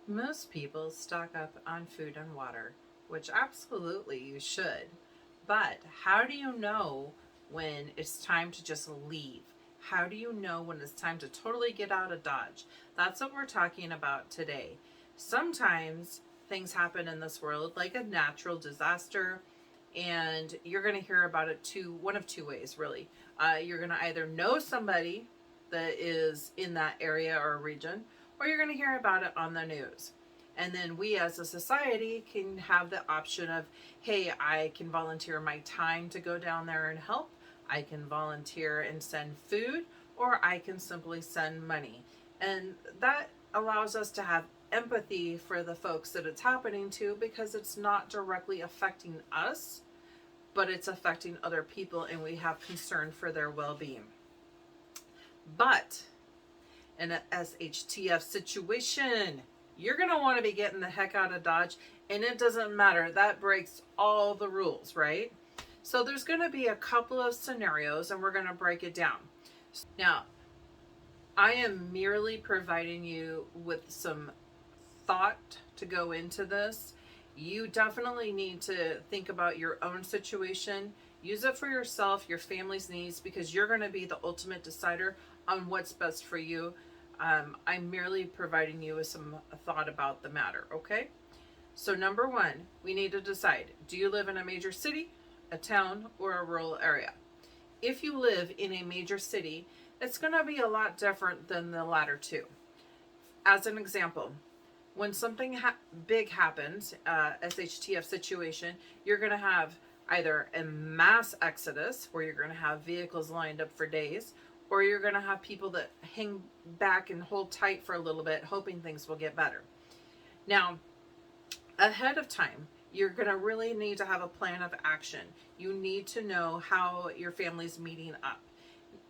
Most people stock up on food and water, which absolutely you should. But how do you know when it's time to just leave? How do you know when it's time to totally get out of Dodge? That's what we're talking about today. Sometimes things happen in this world, like a natural disaster, and you're going to hear about it one of two ways, really. You're going to either know somebody that is in that area or region, or you're going to hear about it on the news. And then we as a society can have the option of, hey, I can volunteer my time to go down there and help. I can volunteer and send food, or I can simply send money. And that allows us to have empathy for the folks that it's happening to, because it's not directly affecting us, but it's affecting other people, and we have concern for their well-being. But in a SHTF situation, you're going to want to be getting the heck out of Dodge, and it doesn't matter. That breaks all the rules, right? So there's going to be a couple of scenarios, and we're going to break it down. Now, I am merely providing you with some thought to go into this. You definitely need to think about your own situation. Use it for yourself, your family's needs, because you're going to be the ultimate decider on what's best for you. I'm merely providing you with some thought about the matter, okay? So number one, we need to decide, do you live in a major city, a town, or a rural area? If you live in a major city, it's going to be a lot different than the latter two. As an example, when something big happens, SHTF situation, you're going to have either a mass exodus where you're going to have vehicles lined up for days, or you're going to have people that hang back and hold tight for a little bit, hoping things will get better. Now, ahead of time, you're going to really need to have a plan of action. You need to know how your family's meeting up.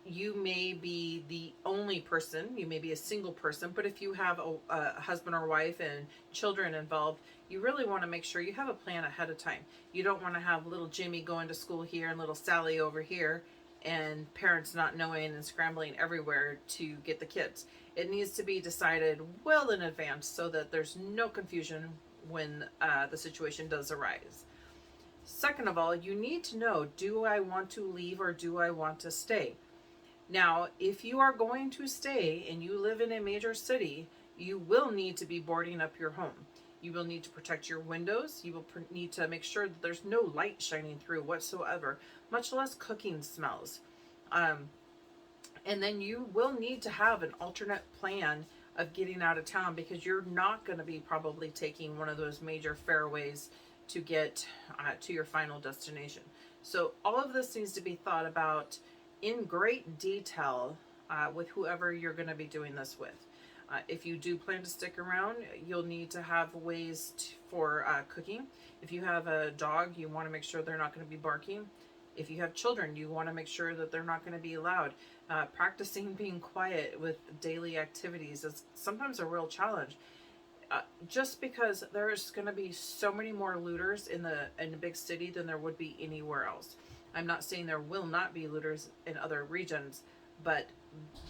You may be the only person, you may be a single person, but if you have a husband or wife and children involved, you really want to make sure you have a plan ahead of time. You don't want to have little Jimmy going to school here and little Sally over here, and parents not knowing and scrambling everywhere to get the kids. It needs to be decided well in advance so that there's no confusion when the situation does arise. Second of all, you need to know, do I want to leave or do I want to stay? Now, if you are going to stay and you live in a major city, you will need to be boarding up your home. You will need to protect your windows. You will need to make sure that there's no light shining through whatsoever, much less cooking smells. And then you will need to have an alternate plan of getting out of town, because you're not going to be probably taking one of those major fairways to get to your final destination. So all of this needs to be thought about in great detail with whoever you're going to be doing this with. If you do plan to stick around, you'll need to have ways for cooking. If you have a dog, you want to make sure they're not going to be barking. If you have children, you want to make sure that they're not going to be loud. Practicing being quiet with daily activities is sometimes a real challenge. Just because there's going to be so many more looters in a big city than there would be anywhere else. I'm not saying there will not be looters in other regions, but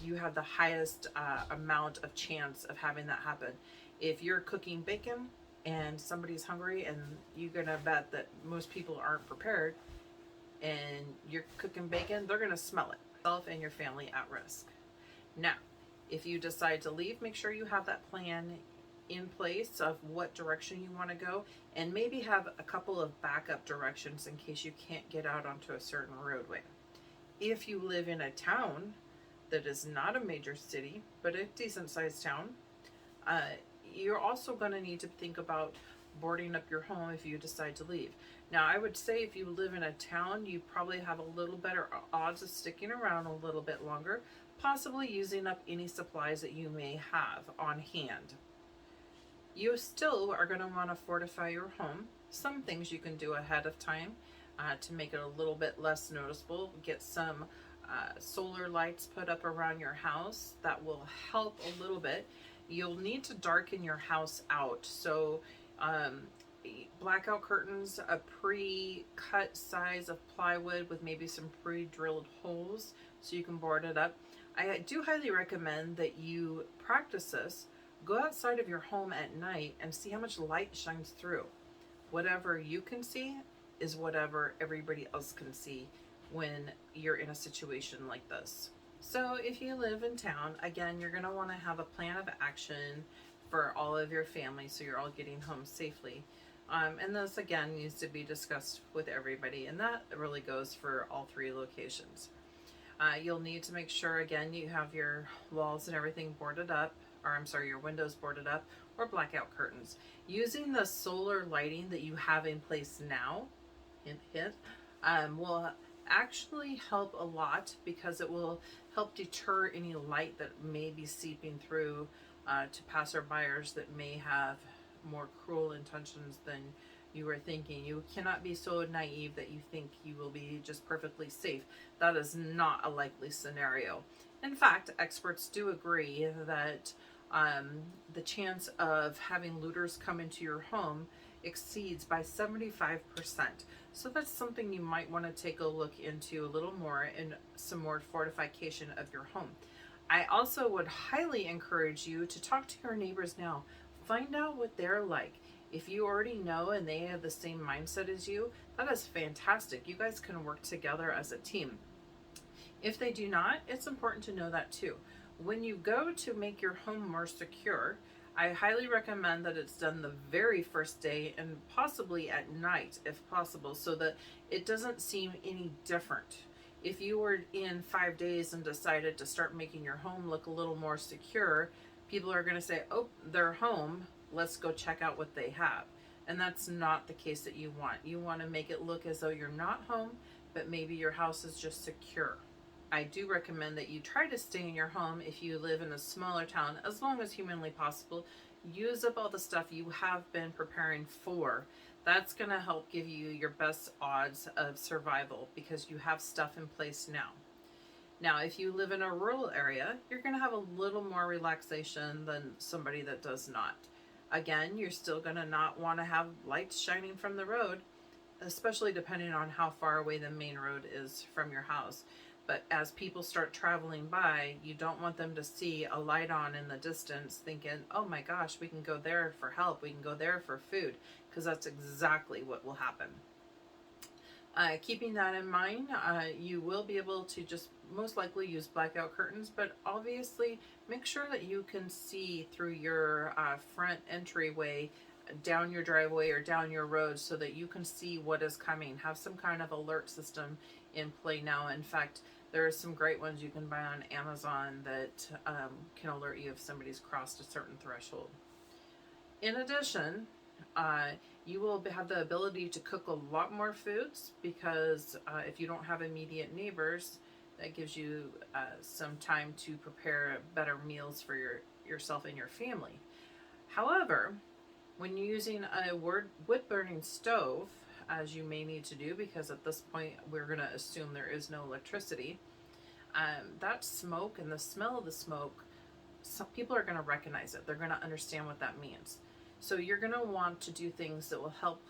you have the highest amount of chance of having that happen. If you're cooking bacon and somebody's hungry, and you're gonna bet that most people aren't prepared, and you're cooking bacon, they're gonna smell it. Yourself and your family at risk. Now, if you decide to leave, make sure you have that plan in place of what direction you want to go, and maybe have a couple of backup directions in case you can't get out onto a certain roadway. If you live in a town that is not a major city but a decent sized town, you're also going to need to think about boarding up your home if you decide to leave. Now, I would say if you live in a town, you probably have a little better odds of sticking around a little bit longer, possibly using up any supplies that you may have on hand. You still are going to want to fortify your home. Some things you can do ahead of time to make it a little bit less noticeable. Get some solar lights put up around your house. That will help a little bit. You'll need to darken your house out. So blackout curtains, a pre-cut size of plywood with maybe some pre-drilled holes so you can board it up. I do highly recommend that you practice this Go outside of your home at night and see how much light shines through. Whatever you can see is whatever everybody else can see when you're in a situation like this. So, if you live in town, again, you're going to want to have a plan of action for all of your family so you're all getting home safely. And this, again, needs to be discussed with everybody, and that really goes for all three locations. You'll need to make sure, again, you have your walls and everything boarded up, or I'm sorry, your windows boarded up, or blackout curtains. Using the solar lighting that you have in place now, hint, hint, will actually help a lot because it will help deter any light that may be seeping through to passerbyers that may have more cruel intentions than you were thinking. You cannot be so naive that you think you will be just perfectly safe. That is not a likely scenario. In fact, experts do agree that the chance of having looters come into your home exceeds by 75%. So that's something you might want to take a look into a little more in some more fortification of your home. I also would highly encourage you to talk to your neighbors now. Find out what they're like. If you already know and they have the same mindset as you, that is fantastic. You guys can work together as a team. If they do not, it's important to know that too. When you go to make your home more secure, I highly recommend that it's done the very first day and possibly at night if possible so that it doesn't seem any different. If you were in 5 days and decided to start making your home look a little more secure, people are going to say, oh, they're home, let's go check out what they have. And that's not the case that you want. You want to make it look as though you're not home, but maybe your house is just secure. I do recommend that you try to stay in your home if you live in a smaller town as long as humanly possible. Use up all the stuff you have been preparing for. That's going to help give you your best odds of survival because you have stuff in place now. Now, if you live in a rural area, you're going to have a little more relaxation than somebody that does not. Again, you're still going to not want to have lights shining from the road, especially depending on how far away the main road is from your house. But as people start traveling by, you don't want them to see a light on in the distance thinking, oh my gosh, we can go there for help, we can go there for food, because that's exactly what will happen. Keeping that in mind, you will be able to just most likely use blackout curtains, but obviously make sure that you can see through your front entryway, down your driveway or down your road so that you can see what is coming. Have some kind of alert system in play now. In fact, there are some great ones you can buy on Amazon that can alert you if somebody's crossed a certain threshold. In addition, you will have the ability to cook a lot more foods because if you don't have immediate neighbors, that gives you some time to prepare better meals for yourself and your family. However, when you're using a wood-burning stove, as you may need to do because at this point we're going to assume there is no electricity, that smoke and the smell of the smoke, some people are going to recognize it. They're going to understand what that means. So you're going to want to do things that will help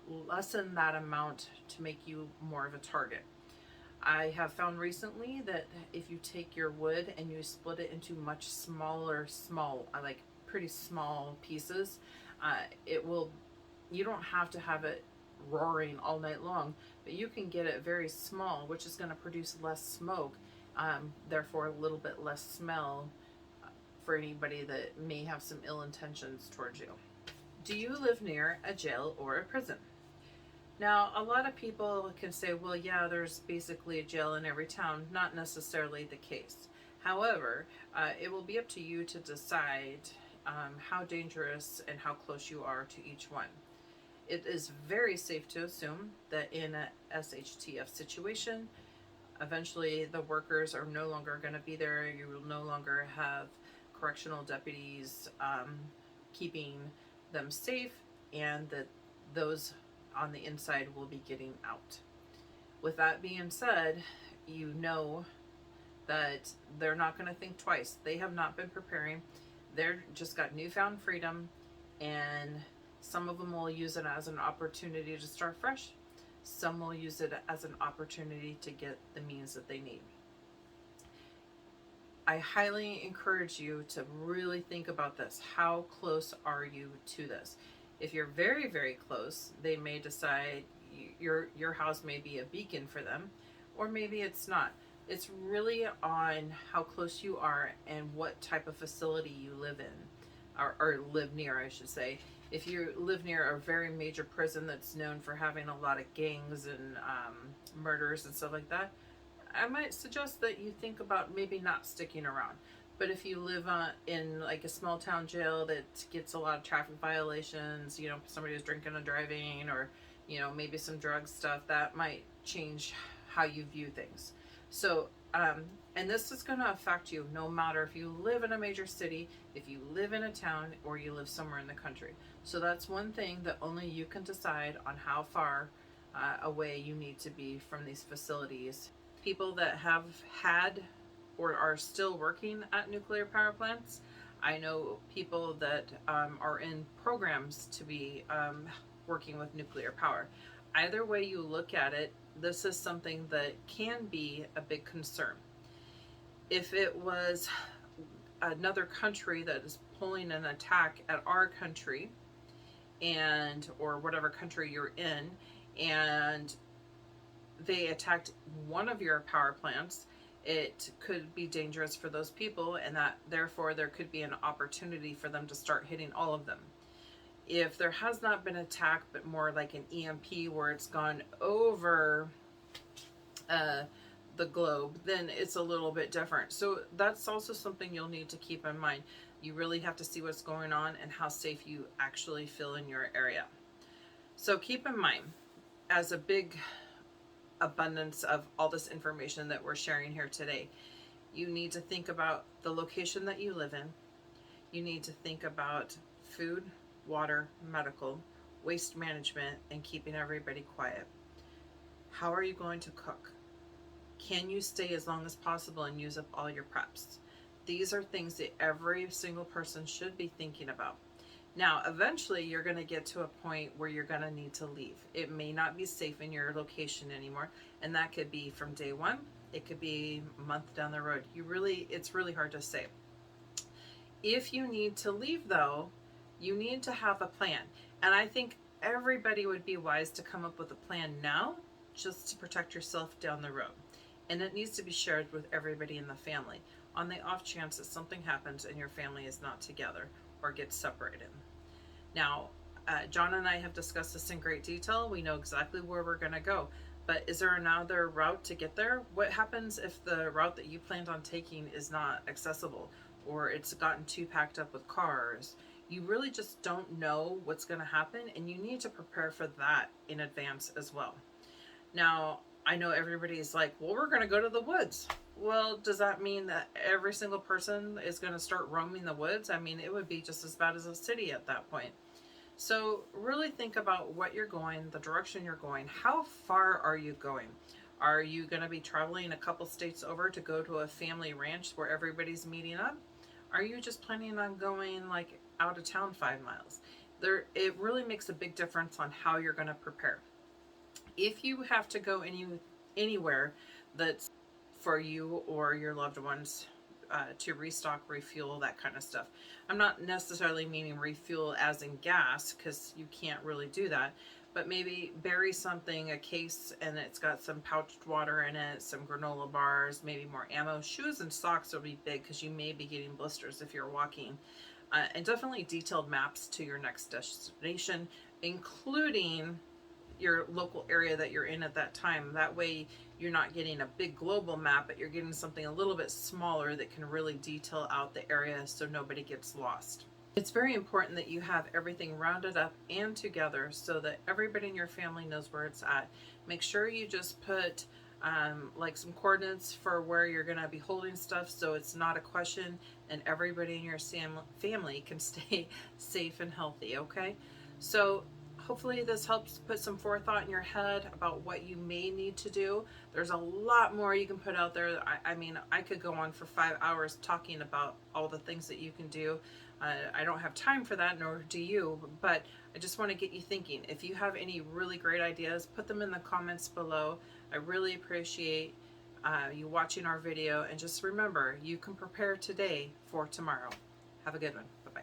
lessen that amount to make you more of a target. I have found recently that if you take your wood and you split it into much smaller, like pretty small pieces, you don't have to have it roaring all night long, but you can get it very small, which is going to produce less smoke, therefore a little bit less smell for anybody that may have some ill intentions towards you. Do you live near a jail or a prison? Now, a lot of people can say, well, yeah, there's basically a jail in every town. Not necessarily the case. However, it will be up to you to decide how dangerous and how close you are to each one. It is very safe to assume that in a SHTF situation, eventually the workers are no longer going to be there. You will no longer have correctional deputies keeping them safe, and that those on the inside will be getting out. With that being said, you know that they're not going to think twice. They have not been preparing. They're just got newfound freedom, and some of them will use it as an opportunity to start fresh. Some will use it as an opportunity to get the means that they need. I highly encourage you to really think about this. How close are you to this? If you're very, very close, they may decide your house may be a beacon for them, or maybe it's not. It's really on how close you are and what type of facility you live in, or live near, I should say. If you live near a very major prison that's known for having a lot of gangs and murders and stuff like that, I might suggest that you think about maybe not sticking around. But if you live in like a small town jail that gets a lot of traffic violations, somebody who's drinking and driving, or maybe some drug stuff, that might change how you view things. So, and this is going to affect you no matter if you live in a major city, if you live in a town, or you live somewhere in the country. So that's one thing that only you can decide on how far away you need to be from these facilities. People that have had or are still working at nuclear power plants, I know people that are in programs to be working with nuclear power. Either way you look at it, this is something that can be a big concern. If it was another country that is pulling an attack at our country, and or whatever country you're in, and they attacked one of your power plants, it could be dangerous for those people, and that therefore there could be an opportunity for them to start hitting all of them. If there has not been an attack, but more like an EMP where it's gone over the globe, then it's a little bit different. So that's also something you'll need to keep in mind. You really have to see what's going on and how safe you actually feel in your area. So keep in mind, as a big abundance of all this information that we're sharing here today, you need to think about the location that you live in. You need to think about food, water, medical, waste management, and keeping everybody quiet. How are you going to cook? Can you stay as long as possible and use up all your preps? These are things that every single person should be thinking about. Now, eventually you're going to get to a point where you're going to need to leave. It may not be safe in your location anymore, and that could be from day one. It could be a month down the road. It's really hard to say. If you need to leave though, you need to have a plan. And I think everybody would be wise to come up with a plan now, just to protect yourself down the road. And it needs to be shared with everybody in the family on the off chance that something happens and your family is not together or gets separated. Now, John and I have discussed this in great detail. We know exactly where we're going to go. But is there another route to get there? What happens if the route that you planned on taking is not accessible, or it's gotten too packed up with cars? You really just don't know what's going to happen, and you need to prepare for that in advance as well. Now, I know everybody's like, well, we're going to go to the woods. Well, does that mean that every single person is going to start roaming the woods? I mean, it would be just as bad as a city at that point. So really think about what you're going, the direction you're going. How far are you going? Are you going to be traveling a couple states over to go to a family ranch where everybody's meeting up? Are you just planning on going like out of town 5 miles? It really makes a big difference on how you're going to prepare. If you have to go anywhere that's for you or your loved ones to restock, refuel, that kind of stuff. I'm not necessarily meaning refuel as in gas, because you can't really do that, but maybe bury something, a case, and it's got some pouched water in it, some granola bars, maybe more ammo. Shoes and socks will be big because you may be getting blisters if you're walking. And definitely detailed maps to your next destination, including your local area that you're in at that time. That way you're not getting a big global map, but you're getting something a little bit smaller that can really detail out the area so nobody gets lost. It's very important that you have everything rounded up and together so that everybody in your family knows where it's at. Make sure you just put like some coordinates for where you're going to be holding stuff, so it's not a question and everybody in your family can stay safe and healthy, okay? So hopefully this helps put some forethought in your head about what you may need to do. There's a lot more you can put out there. I mean, I could go on for 5 hours talking about all the things that you can do. I don't have time for that, nor do you, but I just want to get you thinking. If you have any really great ideas, put them in the comments below. I really appreciate you watching our video, and just remember, you can prepare today for tomorrow. Have a good one. Bye-bye.